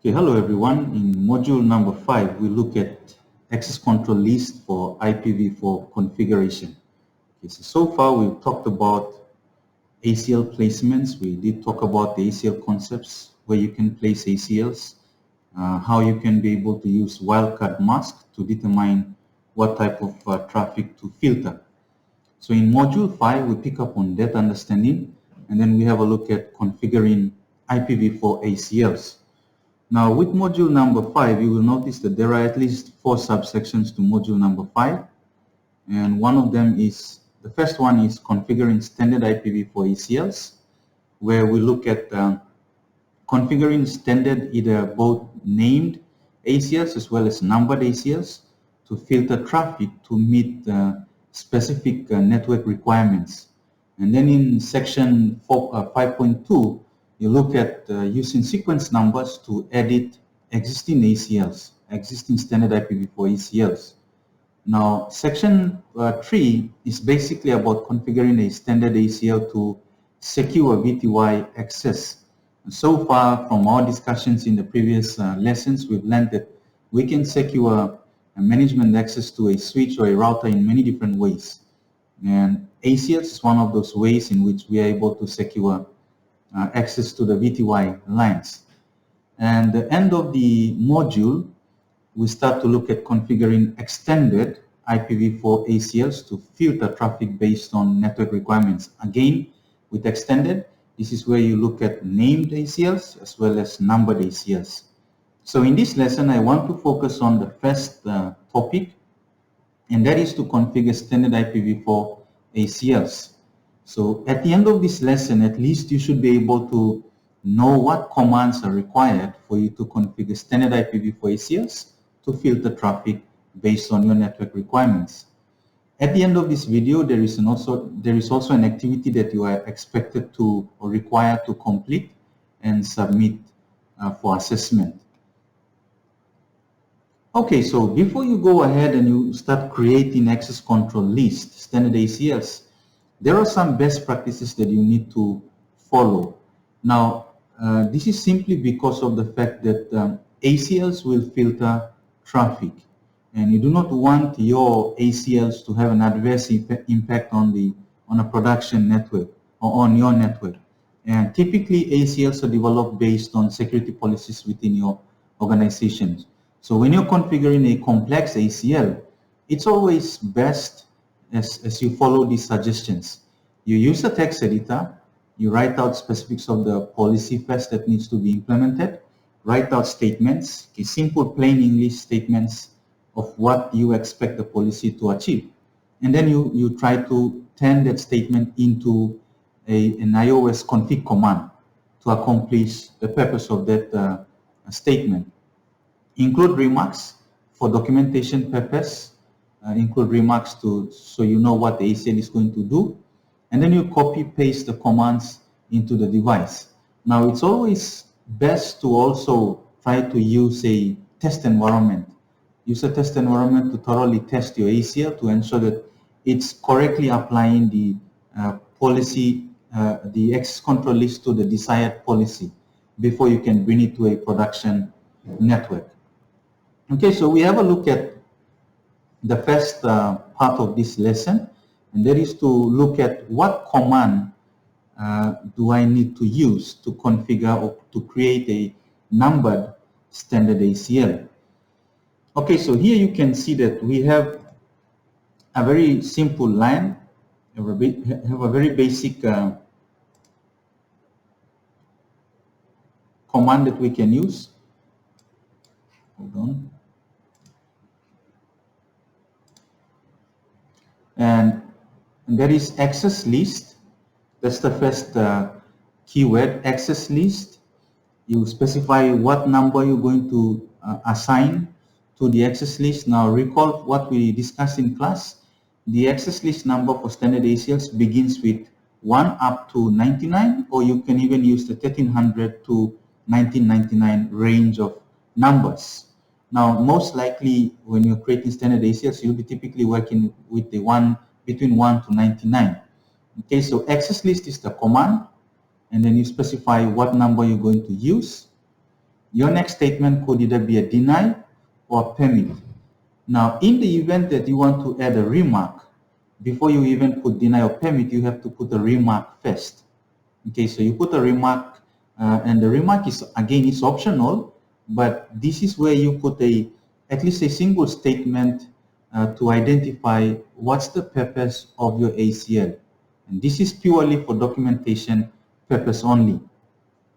Okay, hello everyone. In module number 5, we look at access control list for IPv4 configuration. Okay, so far we've talked about ACL placements. We did talk about the ACL concepts, where you can place ACLs, how you can be able to use wildcard mask to determine what type of traffic to filter. So in module 5, we pick up on that understanding, and then we have a look at configuring IPv4 ACLs. Now with module number 5, you will notice that there are at least 4 subsections to module number 5. And one of them is, the first one is configuring standard IPv4 ACLs, where we look at configuring standard either both named ACLs as well as numbered ACLs to filter traffic to meet specific network requirements. And then in section 5.2, you look at using sequence numbers to edit existing ACLs, existing standard IPv4 ACLs. Now, section 3 is basically about configuring a standard ACL to secure VTY access. So far, from our discussions in the previous lessons, we've learned that we can secure management access to a switch or a router in many different ways. And ACLs is one of those ways in which we are able to secure access to the VTY lines. And the end of the module, we start to look at configuring extended IPv4 ACLs to filter traffic based on network requirements. Again, with extended, this is where you look at named ACLs as well as numbered ACLs. So in this lesson, I want to focus on the first topic, and that is to configure standard IPv4 ACLs. So at the end of this lesson, at least you should be able to know what commands are required for you to configure standard IPv4 ACLs to filter traffic based on your network requirements. At the end of this video, there is also an activity that you are expected to or required to complete and submit for assessment. Okay, so before you go ahead and you start creating access control list, standard ACLs, there are some best practices that you need to follow. Now, this is simply because of the fact that ACLs will filter traffic, and you do not want your ACLs to have an adverse impact on a production network or on your network. And typically, ACLs are developed based on security policies within your organizations. So when you're configuring a complex ACL, it's always best as you follow these suggestions. You use a text editor, you write out specifics of the policy first that needs to be implemented, write out statements, simple plain English statements of what you expect the policy to achieve. And then you try to turn that statement into an iOS config command to accomplish the purpose of that statement. Include remarks for documentation purpose. Include remarks so you know what the ACL is going to do, and then you copy paste the commands into the device. Now it's always best to also try to use a test environment. Use a test environment to thoroughly test your ACL to ensure that it's correctly applying the policy, the access control list to the desired policy before you can bring it to a production network. Okay, so we have a look at the first part of this lesson, and that is to look at what command do I need to use to configure or to create a numbered standard ACL. Okay, so here you can see that we have a very simple line, have a very basic command that we can use. Hold on. And there is access list. That's the first keyword, access list. You specify what number you're going to assign to the access list. Now recall what we discussed in class. The access list number for standard ACLs begins with 1 up to 99, or you can even use the 1300 to 1999 range of numbers. Now, most likely, when you're creating standard ACLs, you'll be typically working with the one between 1 to 99. Okay, so access list is the command, and then you specify what number you're going to use. your next statement could either be a deny or permit. Now, in the event that you want to add a remark, before you even put deny or permit, you have to put a remark first. Okay, so you put a remark, and the remark is, again, it's optional, but this is where you put at least a single statement to identify what's the purpose of your ACL. And this is purely for documentation purpose only.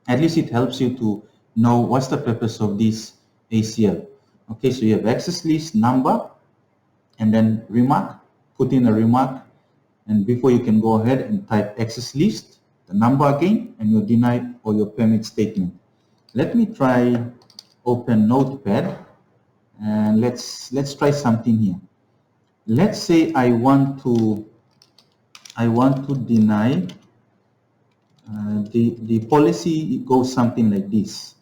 At least it helps you to know what's the purpose of this ACL. Okay, so you have access list number and then remark, put in a remark, and before you can go ahead and type access list, the number again, and your deny or your permit statement. Let me try open Notepad, and let's try something here. Let's say I want to deny the policy goes something like this: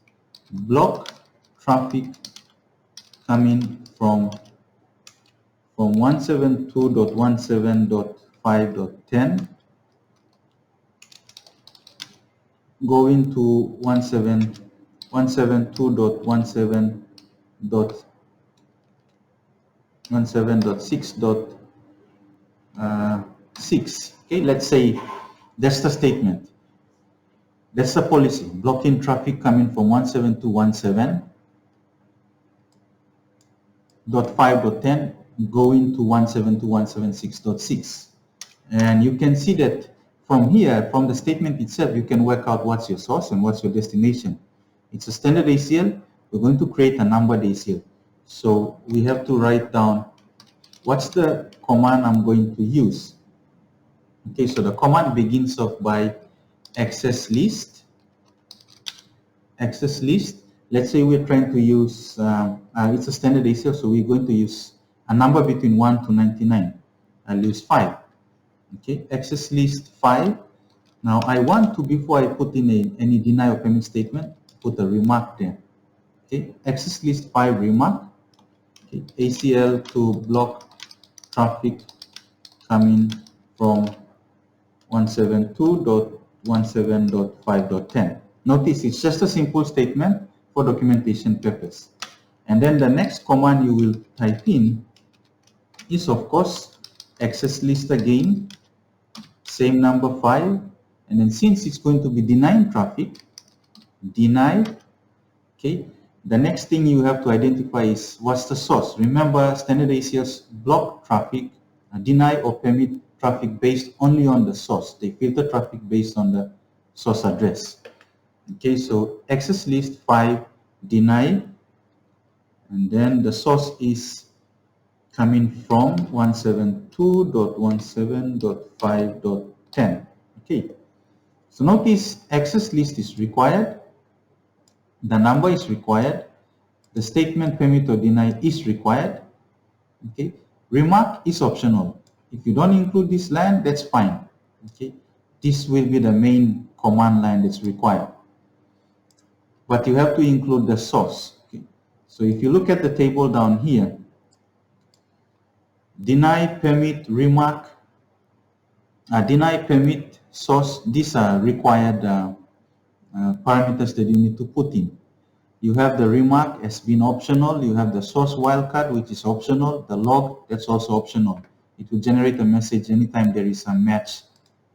block traffic coming from 172.17.5.10 going to 172.17.6.6. Okay, let's say that's the statement. That's the policy, blocking traffic coming from 172.17.5.10 going to 172.176.6. And you can see that from here, from the statement itself, you can work out what's your source and what's your destination. It's a standard ACL. We're going to create a numbered ACL. So we have to write down what's the command I'm going to use. Okay, so the command begins off by access list. Access list. Let's say we're trying to use, it's a standard ACL, so we're going to use a number between 1 to 99. I'll use 5. Okay, access list 5. Now I want to, before I put in any deny or permit statement, put a remark there. Okay, access list 5 remark. Okay, ACL to block traffic coming from 172.17.5.10. Notice it's just a simple statement for documentation purpose. And then the next command you will type in is, of course, access list again, same number 5, and then since it's going to be denying traffic, deny. Okay, the next thing you have to identify is what's the source. Remember, standard ACLs block traffic, deny or permit traffic based only on the source. They filter traffic based on the source address. Okay, so access list 5 deny, and then the source is coming from 172.17.5.10. Okay, so notice access list is required, the number is required, the statement permit or deny is required. Okay, remark is optional. If you don't include this line, that's fine. Okay, this will be the main command line that's required, but you have to include the source. Okay, so if you look at the table down here, deny, permit, remark, deny, permit, source, these are required parameters that you need to put in. You have the remark as being optional, you have the source wildcard, which is optional, the log, that's also optional. It will generate a message anytime there is a match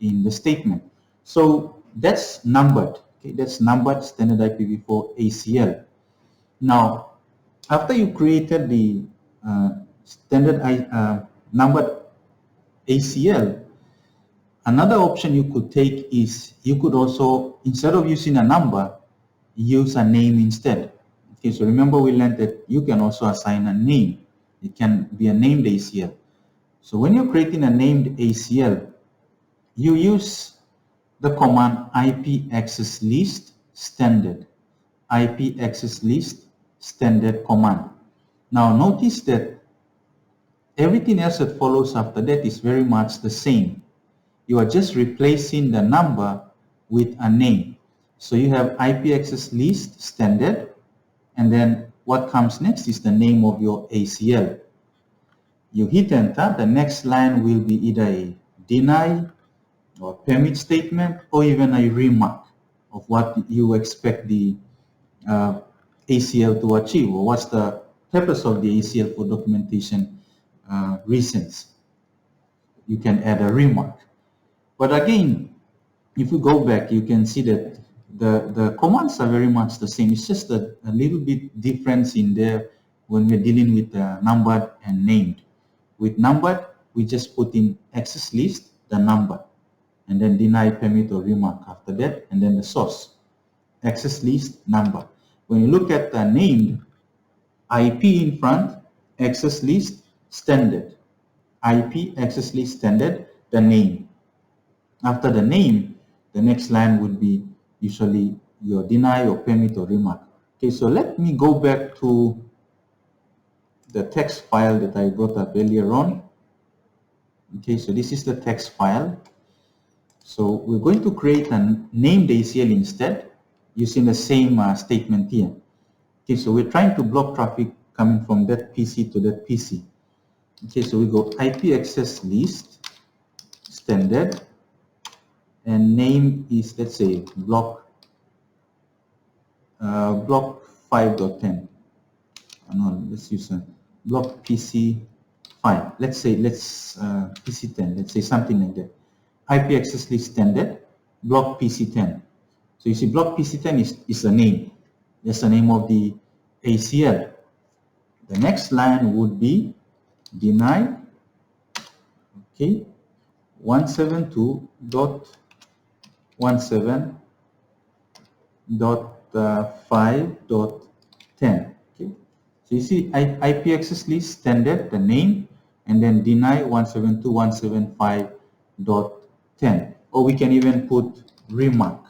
in the statement. So that's numbered. Okay, that's numbered standard IPv4 ACL. Now, after you created the standard numbered ACL, another option you could take is you could also, instead of using a number, use a name instead. Okay, so remember we learned that you can also assign a name. It can be a named ACL. So when you're creating a named ACL, you use the command IP access list standard. IP access list standard command. Now notice that everything else that follows after that is very much the same. You are just replacing the number with a name. So you have IP access list standard, and then what comes next is the name of your ACL. You hit enter, the next line will be either a deny or permit statement or even a remark of what you expect the ACL to achieve, or what's the purpose of the ACL for documentation reasons. You can add a remark. But again, if you go back, you can see that the commands are very much the same. It's just a little bit difference in there when we're dealing with numbered and named. With numbered, we just put in access list, the number, and then deny, permit, or remark after that, and then the source. Access list, number. When you look at the named, IP in front, access list, standard. IP, access list, standard, the name. After the name, the next line would be usually your deny or permit or remark. Okay, so let me go back to the text file that I brought up earlier on. Okay, so this is the text file. So we're going to create a named ACL instead using the same statement here. Okay, so we're trying to block traffic coming from that PC to that PC. Okay, so we go IP access list, standard, and name is, let's say, block 5.10. No, let's use a block PC 5. Let's say PC 10. Let's say something like that. IP access list standard, block PC 10. So you see, block PC 10 is a name. That's the name of the ACL. The next line would be deny. Okay, 172.17.5.10. Okay, so you see IP access list standard, the name, and then deny 172.175.10. Or we can even put remark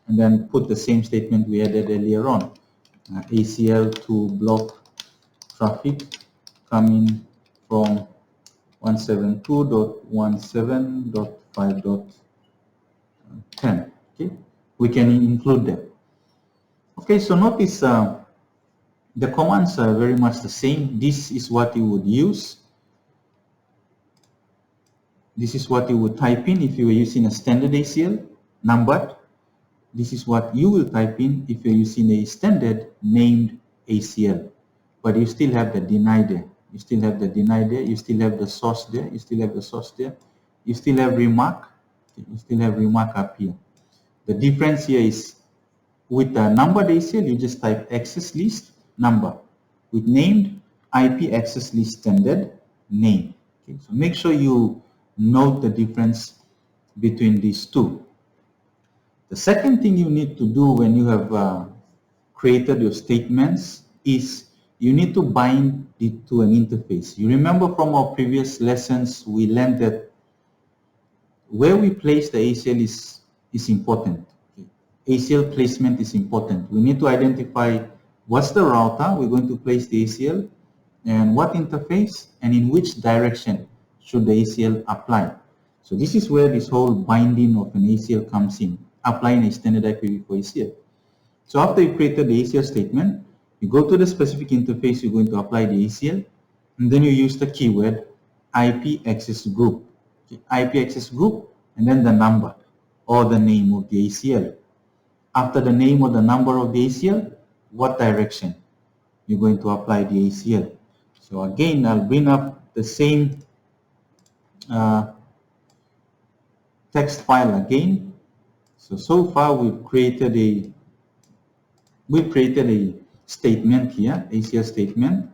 and then put the same statement we added earlier on. ACL to block traffic coming from 172.17.5.10. Okay, we can include them. Okay, so notice the commands are very much the same. This is what you would use. This is what you would type in if you were using a standard ACL, numbered. This is what you will type in if you're using a standard named ACL. But you still have the deny there. You still have the deny there. You still have the source there. You still have the source there. You still have remark. You still have remark up here. The difference here is with the numbered ACL, you just type access list number. With named, IP access list standard name. Okay, so make sure you note the difference between these two. The second thing you need to do when you have created your statements is you need to bind it to an interface. You remember from our previous lessons, we learned that where we place the ACL is important. Okay. ACL placement is important. We need to identify what's the router we're going to place the ACL, and what interface, and in which direction should the ACL apply. So this is where this whole binding of an ACL comes in, applying a standard IPv4 ACL. So after you created the ACL statement, you go to the specific interface you're going to apply the ACL, and then you use the keyword IP access group. Okay, IP access group, and then the number or the name of the ACL. After the name or the number of the ACL, what direction you're going to apply the ACL. So again, I'll bring up the same text file again. So far we've created a statement here, ACL statement,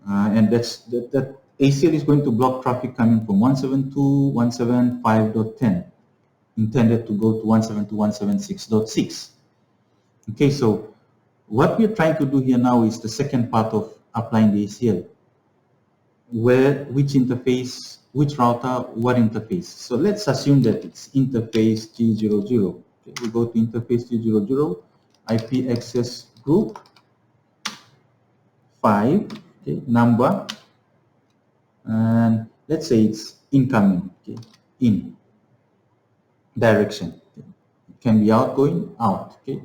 and that ACL is going to block traffic coming from 172.175.10, intended to go to 172.176.6. Okay, so what we're trying to do here now is the second part of applying the ACL, which interface, which router, what interface. So let's assume that it's interface G00. Okay, we go to interface G00, IP access group 5, okay, number, and let's say it's incoming, okay, in direction. Okay. It can be outgoing, out. Okay.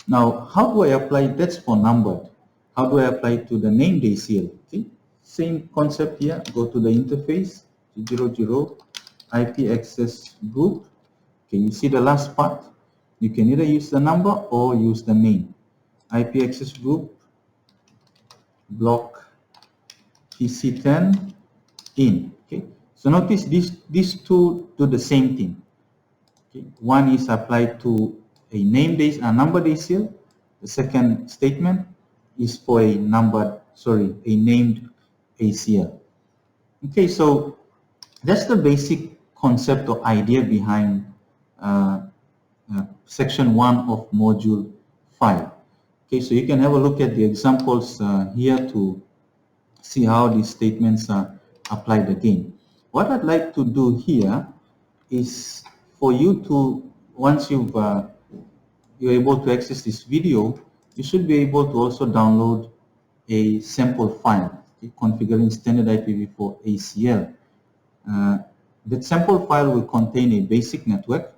Now, how do I apply? That's for numbered. How do I apply it to the named ACL? Okay. Same concept here. Go to the interface G00 IP access group. Okay, you see the last part. You can either use the number or use the name. IP access group block PC10 in. Okay, so notice these two do the same thing. Okay. One is applied to a named numbered ACL. The second statement is for a named ACL. Okay, so that's the basic concept or idea behind section 1 of module 5. Okay, so you can have a look at the examples here to see how these statements are applied again. What I'd like to do here is for you to, once you're able to access this video, you should be able to also download a sample file, okay, configuring standard IPv4 ACL. That sample file will contain a basic network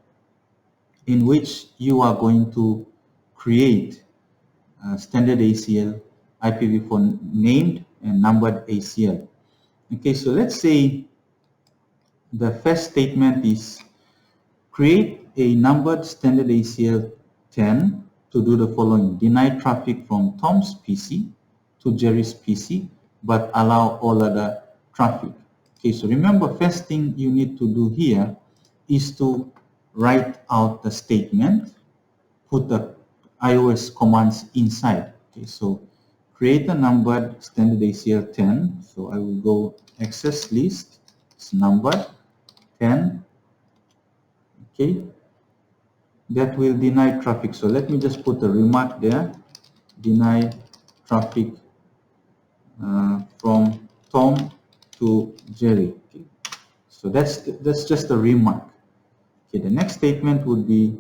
in which you are going to create standard ACL, IPv4 named and numbered ACL. Okay, so let's say the first statement is create a numbered standard ACL 10 to do the following: deny traffic from Tom's PC to Jerry's PC, but allow all other traffic. Okay, so remember, first thing you need to do here is to write out the statement, put the iOS commands inside. Okay, so create a numbered standard ACL 10. So I will go access list, it's numbered 10. Okay, that will deny traffic. So let me just put a remark there: deny traffic from Tom to Jerry. Okay. So that's just a remark. Okay, the next statement would be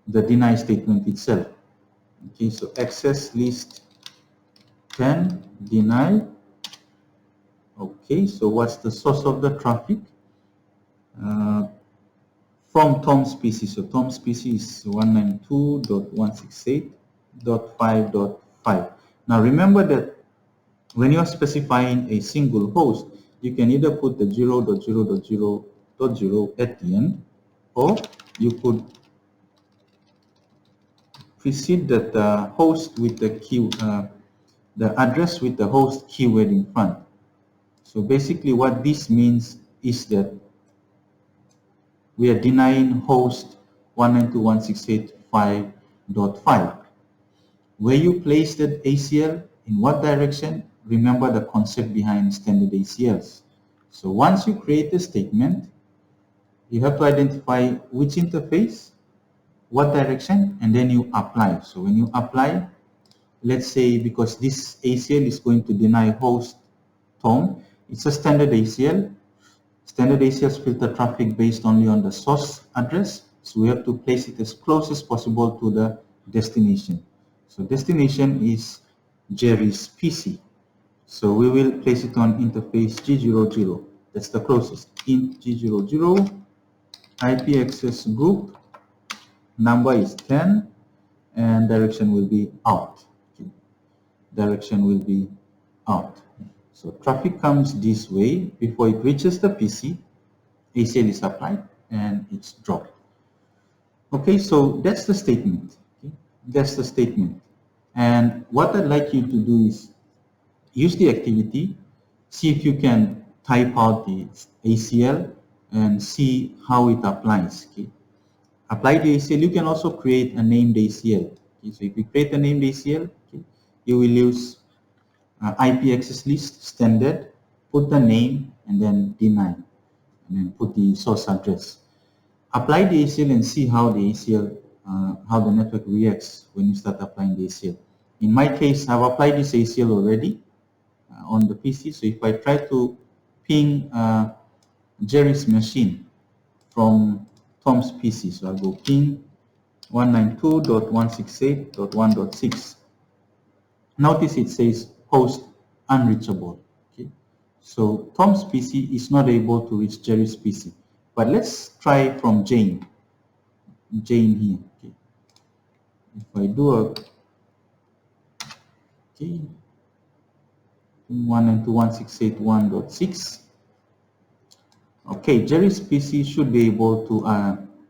the deny statement itself. Okay, so access list 10 deny. Okay, so what's the source of the traffic? From Tom's PC. So Tom's PC is 192.168.5.5. Now remember that when you are specifying a single host, you can either put the 0.0.0.0 at the end, or you could precede that host with the key, the address with the host keyword in front. So basically what this means is that we are denying host 192.168.5.5. Where you place that ACL, in what direction, remember the concept behind standard ACLs. So once you create a statement, you have to identify which interface, what direction, and then you apply. So when you apply, let's say because this ACL is going to deny host Tom, it's a standard ACL. Standard ACLs filter traffic based only on the source address, so we have to place it as close as possible to the destination. So destination is Jerry's PC. So we will place it on interface G00. That's the closest. Int G00, IP access group, number is 10, and direction will be out. Okay. Direction will be out. So traffic comes this way. Before it reaches the PC, ACL is applied and it's dropped. Okay, so that's the statement. Okay? That's the statement. And what I'd like you to do is use the activity, see if you can type out the ACL and see how it applies. Okay? Apply the ACL. You can also create a named ACL. Okay? So if you create a named ACL, okay, you will use IP access list standard, put the name and then deny, and then put the source address. Apply the ACL and see how the ACL, how the network reacts when you start applying the ACL. In my case, I've applied this ACL already on the PC. So if I try to ping Jerry's machine from Tom's PC, so I'll go ping 192.168.1.6. Notice it says host unreachable. Okay, so Tom's PC is not able to reach Jerry's PC. But let's try from Jane here. Okay, if I do a 192.168.1.6. Okay, Jerry's PC should be able to,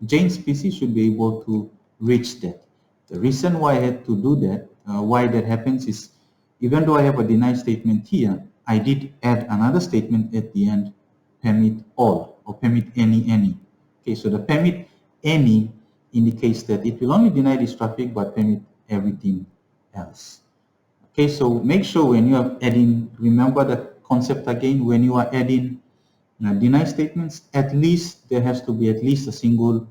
Jane's PC should be able to reach that. The reason why I had to do that, why that happens is, even though I have a deny statement here, I did add another statement at the end, permit all or permit any. Okay, so the permit any indicates that it will only deny this traffic but permit everything else. Okay, so make sure when you are adding, remember the concept again, when you are adding deny statements, at least there has to be at least a single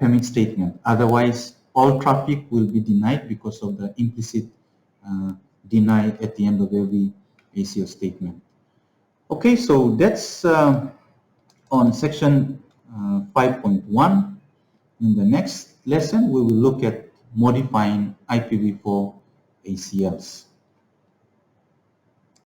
permit statement. Otherwise, all traffic will be denied because of the implicit deny at the end of every ACL statement. Okay, so that's on section 5.1. In the next lesson, we will look at modifying IPv4 ACLs.